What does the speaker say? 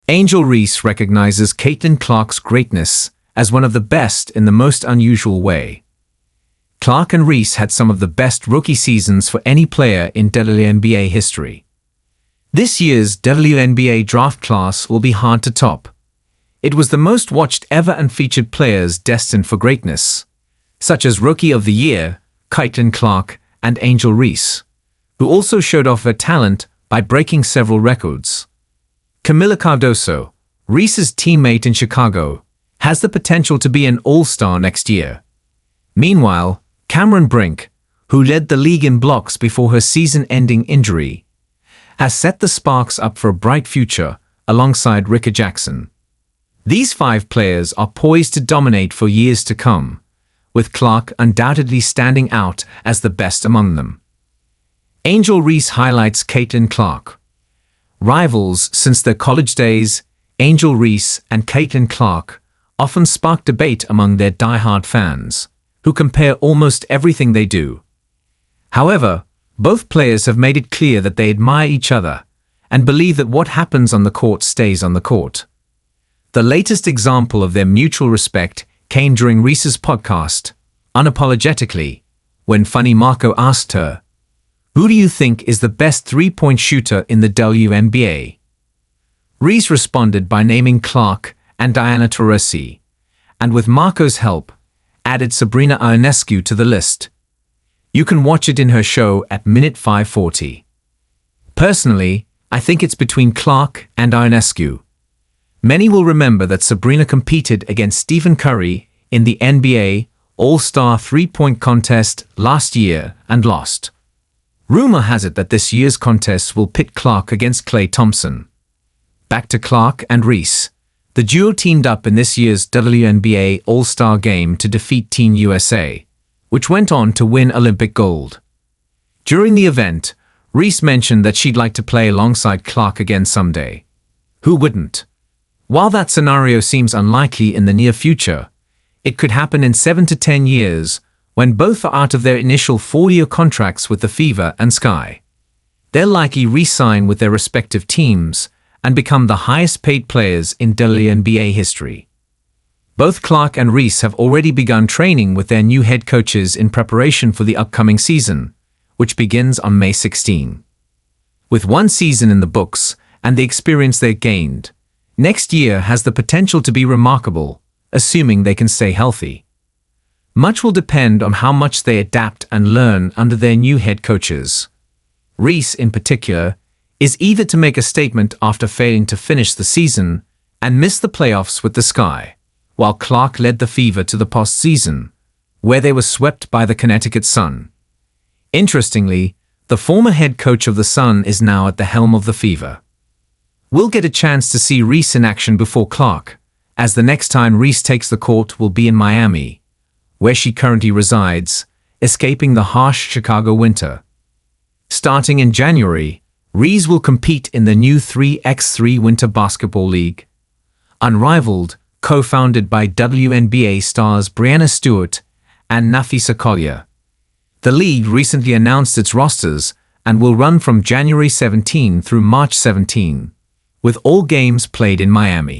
Angel Reese recognizes Caitlin Clark's greatness as one of the best in the most unusual way. Clark and Reese had some of the best rookie seasons for any player in WNBA history. This year's WNBA Draft class will be hard to top. It was the most watched ever and featured players destined for greatness, such as Rookie of the Year, Caitlin Clark, and Angel Reese, who also showed off her talent by breaking several records. Kamilla Cardoso, Reese's teammate in Chicago, has the potential to be an all-star next year. Meanwhile, Brink, who led the league in blocks before her season-ending injury, has set the Sparks up for a bright future alongside Rickea Jackson. These 5 players are poised to dominate for years to come, with Clark undoubtedly standing out as the best among them. Angel Reese highlights Caitlin Clark. Rivals since their college days, Angel Reese and Caitlin Clark often spark debate among their die-hard fans, who compare almost everything they do. However, both players have made it clear that they admire each other and believe that what happens on the court stays on the court. The latest example of their mutual respect came during Reese's podcast, Unapologetically, when Funny Marco asked her, "Who do you think is the best three-point shooter in the WNBA?" Reese responded by naming Clark and Diana Taurasi, and with Marco's help, added Sabrina Ionescu to the list. You can watch it in her show at minute 5:40. Personally, I think it's between Clark and Ionescu. Many will remember that Sabrina competed against Stephen Curry in the NBA All-Star three-point contest last year and lost. Rumor has it that this year's contest will pit Clark against Klay Thompson. Back to Clark and Reese. The duo teamed up in this year's WNBA All-Star Game to defeat Team USA, which went on to win Olympic gold. During the event, Reese mentioned that she'd like to play alongside Clark again someday. Who wouldn't? While that scenario seems unlikely in the near future, it could happen in 7 to 10 years when both are out of their initial 4-year contracts with the Fever and Sky. They'll likely re-sign with their respective teams and become the highest-paid players in WNBA history. Both Clark and Reese have already begun training with their new head coaches in preparation for the upcoming season, which begins on May 16. With one season in the books and the experience they've gained, next year has the potential to be remarkable, assuming they can stay healthy. Much will depend on how much they adapt and learn under their new head coaches. Reese, in particular, is eager to make a statement after failing to finish the season and miss the playoffs with the Sky, while Clark led the Fever to the postseason, where they were swept by the Connecticut Sun. Interestingly, the former head coach of the Sun is now at the helm of the Fever. We'll get a chance to see Reese in action before Clark, as the next time Reese takes the court will be in Miami, where she currently resides, escaping the harsh Chicago winter. Starting in January, Reese will compete in the new 3x3 Winter Basketball League. Unrivaled, co-founded by WNBA stars Breanna Stewart and Nafisa Collier. The league recently announced its rosters and will run from January 17 through March 17, with all games played in Miami.